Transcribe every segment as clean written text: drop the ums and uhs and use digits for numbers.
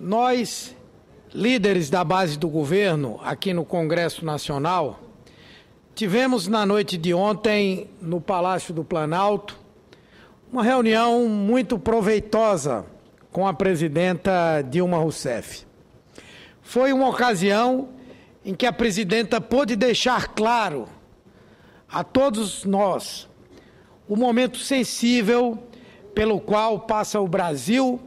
Nós, líderes da base do governo, aqui no Congresso Nacional, tivemos na noite de ontem, no Palácio do Planalto, uma reunião muito proveitosa com a presidenta Dilma Rousseff. Foi uma ocasião em que a presidenta pôde deixar claro a todos nós o momento sensível pelo qual passa o Brasil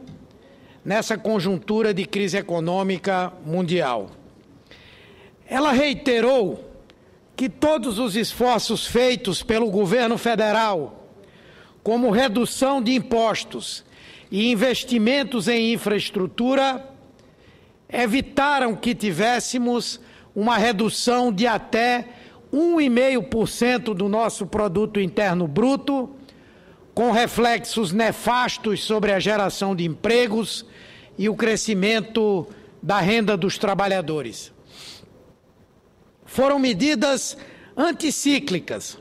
nessa conjuntura de crise econômica mundial. Ela reiterou que todos os esforços feitos pelo governo federal, como redução de impostos e investimentos em infraestrutura, evitaram que tivéssemos uma redução de até 1,5% do nosso produto interno bruto, com reflexos nefastos sobre a geração de empregos e o crescimento da renda dos trabalhadores. Foram medidas anticíclicas,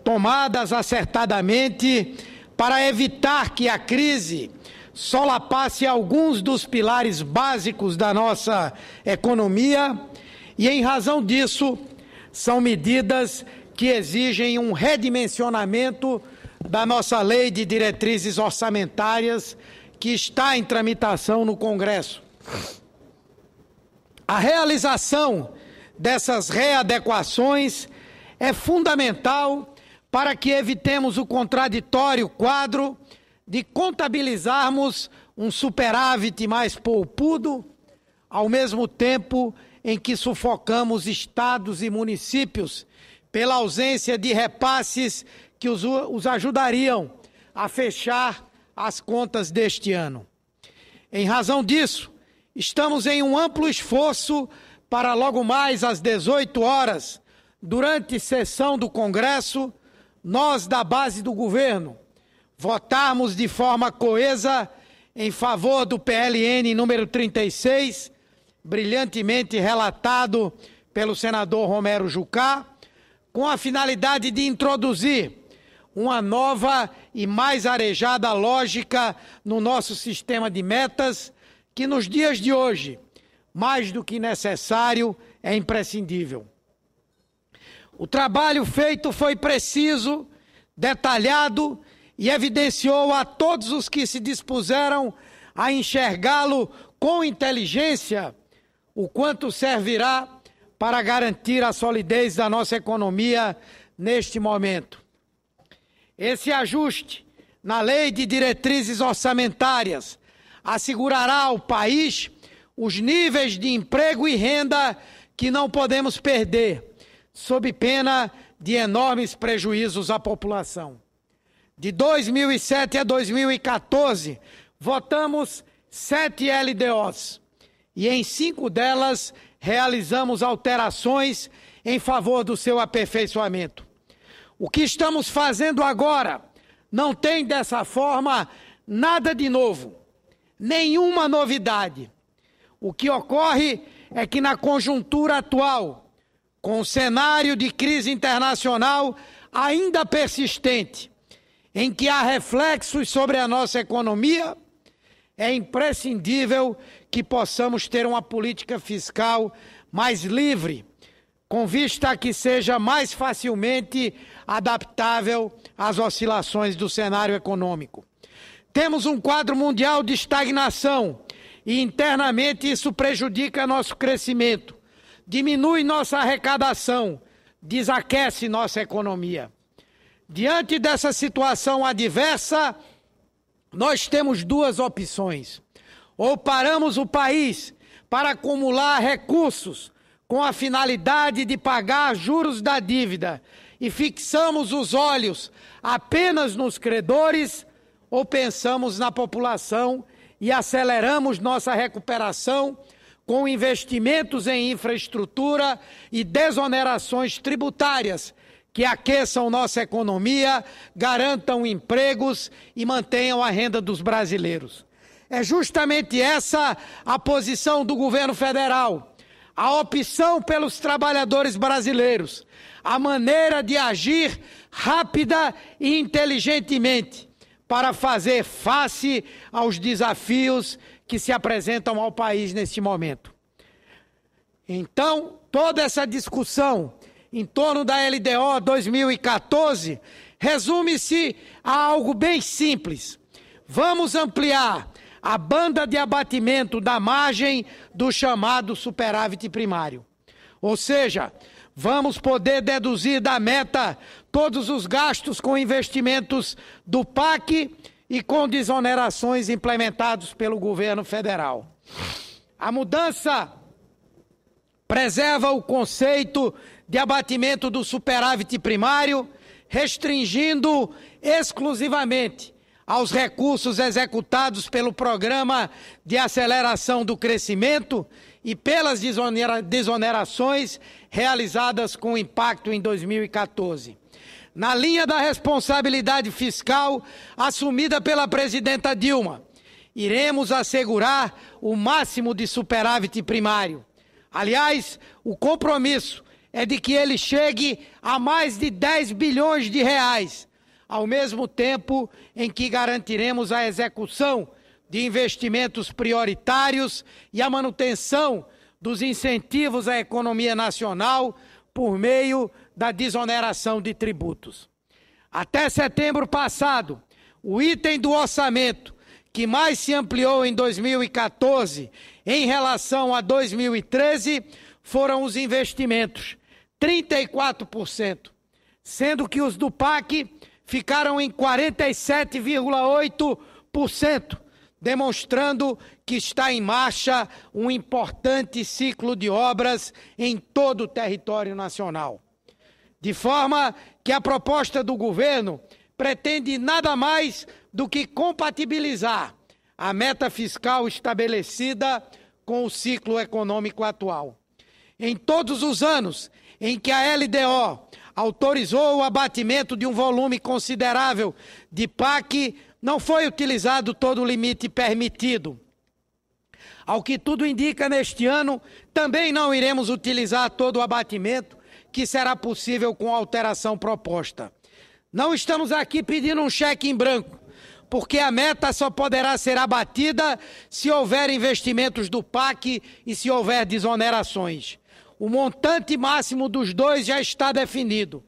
tomadas acertadamente para evitar que a crise solapasse alguns dos pilares básicos da nossa economia e, em razão disso, são medidas que exigem um redimensionamento da nossa Lei de Diretrizes Orçamentárias, que está em tramitação no Congresso. A realização dessas readequações é fundamental para que evitemos o contraditório quadro de contabilizarmos um superávit mais poupudo, ao mesmo tempo em que sufocamos estados e municípios pela ausência de repasses que os ajudariam a fechar as contas deste ano. Em razão disso, estamos em um amplo esforço para logo mais às 18 horas, durante sessão do Congresso, nós da base do governo votarmos de forma coesa em favor do PLN número 36, brilhantemente relatado pelo senador Romero Jucá, com a finalidade de introduzir uma nova e mais arejada lógica no nosso sistema de metas, que nos dias de hoje, mais do que necessário, é imprescindível. O trabalho feito foi preciso, detalhado e evidenciou a todos os que se dispuseram a enxergá-lo com inteligência o quanto servirá para garantir a solidez da nossa economia neste momento. Esse ajuste na Lei de Diretrizes Orçamentárias assegurará ao país os níveis de emprego e renda que não podemos perder, sob pena de enormes prejuízos à população. De 2007 a 2014, votamos 7 LDOs e em 5 delas realizamos alterações em favor do seu aperfeiçoamento. O que estamos fazendo agora não tem, dessa forma, nada de novo, nenhuma novidade. O que ocorre é que, na conjuntura atual, com o cenário de crise internacional ainda persistente, em que há reflexos sobre a nossa economia, é imprescindível que possamos ter uma política fiscal mais livre, com vista a que seja mais facilmente adaptável às oscilações do cenário econômico. Temos um quadro mundial de estagnação e internamente isso prejudica nosso crescimento, diminui nossa arrecadação, desaquece nossa economia. Diante dessa situação adversa, nós temos 2 opções. Ou paramos o país para acumular recursos com a finalidade de pagar juros da dívida e fixamos os olhos apenas nos credores, ou pensamos na população e aceleramos nossa recuperação com investimentos em infraestrutura e desonerações tributárias que aqueçam nossa economia, garantam empregos e mantenham a renda dos brasileiros. É justamente essa a posição do governo federal, a opção pelos trabalhadores brasileiros, a maneira de agir rápida e inteligentemente para fazer face aos desafios que se apresentam ao país neste momento. Então, toda essa discussão em torno da LDO 2014 resume-se a algo bem simples. Vamos ampliar a banda de abatimento da margem do chamado superávit primário. Ou seja, vamos poder deduzir da meta todos os gastos com investimentos do PAC e com desonerações implementados pelo governo federal. A mudança preserva o conceito de abatimento do superávit primário, restringindo exclusivamente aos recursos executados pelo Programa de Aceleração do Crescimento e pelas desonerações realizadas com impacto em 2014. Na linha da responsabilidade fiscal assumida pela presidenta Dilma, iremos assegurar o máximo de superávit primário. Aliás, o compromisso é de que ele chegue a mais de 10 bilhões de reais, ao mesmo tempo em que garantiremos a execução de investimentos prioritários e a manutenção dos incentivos à economia nacional por meio da desoneração de tributos. Até setembro passado, o item do orçamento que mais se ampliou em 2014 em relação a 2013 foram os investimentos, 34%, sendo que os do PAC ficaram em 47,8%, demonstrando que está em marcha um importante ciclo de obras em todo o território nacional. De forma que a proposta do governo pretende nada mais do que compatibilizar a meta fiscal estabelecida com o ciclo econômico atual. Em todos os anos em que a LDO autorizou o abatimento de um volume considerável de PAC, não foi utilizado todo o limite permitido. Ao que tudo indica, neste ano, também não iremos utilizar todo o abatimento que será possível com a alteração proposta. Não estamos aqui pedindo um cheque em branco, porque a meta só poderá ser abatida se houver investimentos do PAC e se houver desonerações. O montante máximo dos dois já está definido.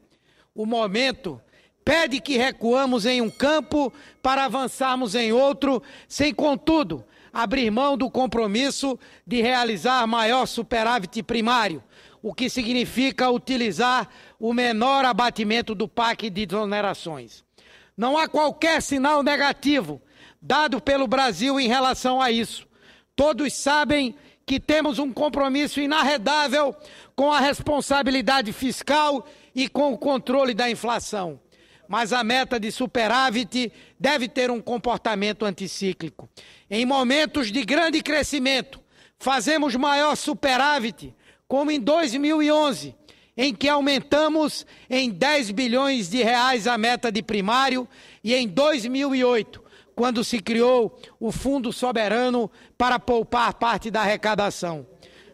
O momento pede que recuamos em um campo para avançarmos em outro, sem, contudo, abrir mão do compromisso de realizar maior superávit primário, o que significa utilizar o menor abatimento do PAC de desonerações. Não há qualquer sinal negativo dado pelo Brasil em relação a isso. Todos sabem que temos um compromisso inarredável com a responsabilidade fiscal e com o controle da inflação. Mas a meta de superávit deve ter um comportamento anticíclico. Em momentos de grande crescimento, fazemos maior superávit, como em 2011, em que aumentamos em 10 bilhões de reais a meta de primário, e em 2008, quando se criou o Fundo Soberano para poupar parte da arrecadação.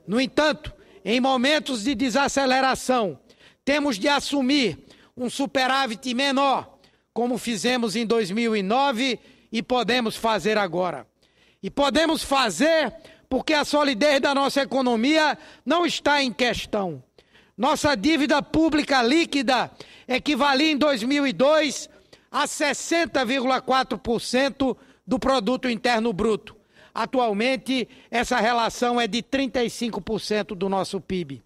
No entanto, em momentos de desaceleração, temos de assumir um superávit menor, como fizemos em 2009 e podemos fazer agora. E podemos fazer porque a solidez da nossa economia não está em questão. Nossa dívida pública líquida equivalia em 2002 a 60,4% do produto interno bruto. Atualmente, essa relação é de 35% do nosso PIB.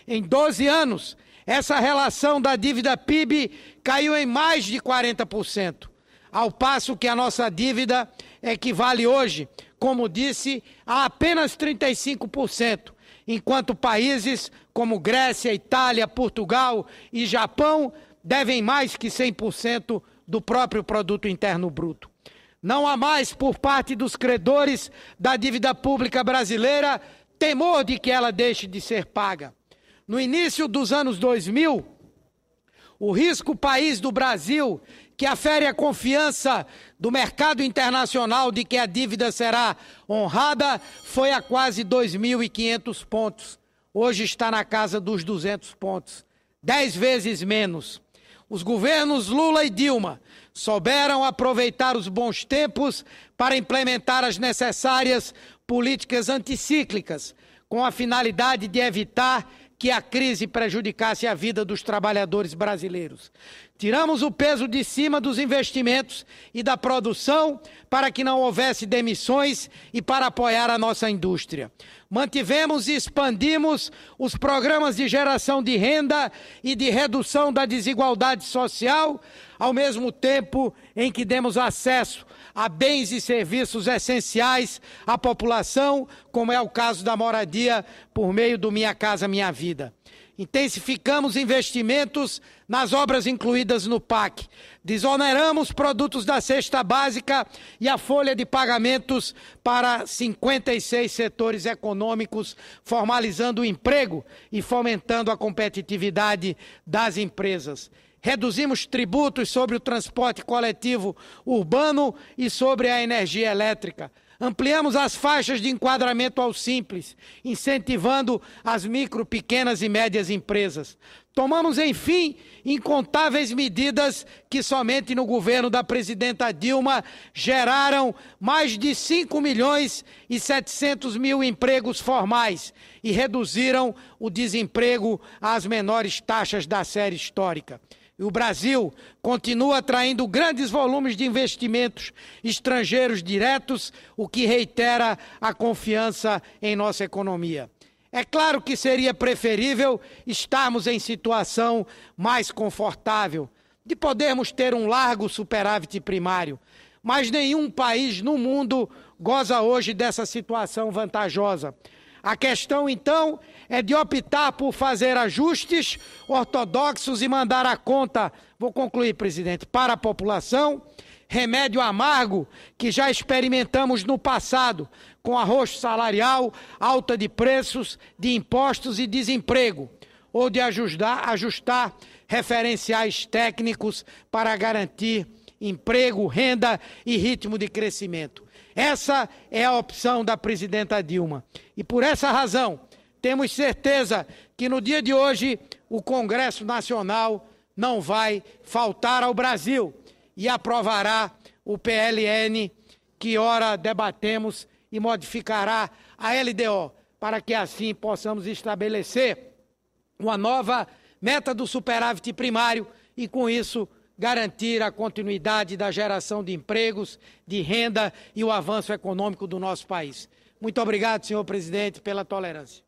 Em 12 anos, essa relação da dívida PIB caiu em mais de 40%, ao passo que a nossa dívida equivale hoje, como disse, a apenas 35%, enquanto países como Grécia, Itália, Portugal e Japão devem mais que 100% do próprio produto interno bruto. Não há mais, por parte dos credores da dívida pública brasileira, temor de que ela deixe de ser paga. No início dos anos 2000, o risco país do Brasil, que afere a confiança do mercado internacional de que a dívida será honrada, foi a quase 2.500 pontos. Hoje está na casa dos 200 pontos, 10 vezes menos. Os governos Lula e Dilma souberam aproveitar os bons tempos para implementar as necessárias políticas anticíclicas, com a finalidade de evitar que a crise prejudicasse a vida dos trabalhadores brasileiros. Tiramos o peso de cima dos investimentos e da produção para que não houvesse demissões e para apoiar a nossa indústria. Mantivemos e expandimos os programas de geração de renda e de redução da desigualdade social, ao mesmo tempo em que demos acesso a bens e serviços essenciais à população, como é o caso da moradia por meio do Minha Casa Minha Vida. Intensificamos investimentos nas obras incluídas no PAC, desoneramos produtos da cesta básica e a folha de pagamentos para 56 setores econômicos, formalizando o emprego e fomentando a competitividade das empresas. Reduzimos tributos sobre o transporte coletivo urbano e sobre a energia elétrica. Ampliamos as faixas de enquadramento ao Simples, incentivando as micro, pequenas e médias empresas. Tomamos, enfim, incontáveis medidas que somente no governo da presidenta Dilma geraram mais de 5.700.000 empregos formais e reduziram o desemprego às menores taxas da série histórica. E o Brasil continua atraindo grandes volumes de investimentos estrangeiros diretos, o que reitera a confiança em nossa economia. É claro que seria preferível estarmos em situação mais confortável, de podermos ter um largo superávit primário, mas nenhum país no mundo goza hoje dessa situação vantajosa. A questão, então, é de optar por fazer ajustes ortodoxos e mandar a conta, vou concluir, presidente, para a população, remédio amargo que já experimentamos no passado, com arroxo salarial, alta de preços, de impostos e desemprego, ou de ajustar referenciais técnicos para garantir emprego, renda e ritmo de crescimento. Essa é a opção da presidenta Dilma. E por essa razão, temos certeza que no dia de hoje o Congresso Nacional não vai faltar ao Brasil e aprovará o PLN que ora debatemos e modificará a LDO, para que assim possamos estabelecer uma nova meta do superávit primário e com isso garantir a continuidade da geração de empregos, de renda e o avanço econômico do nosso país. Muito obrigado, senhor presidente, pela tolerância.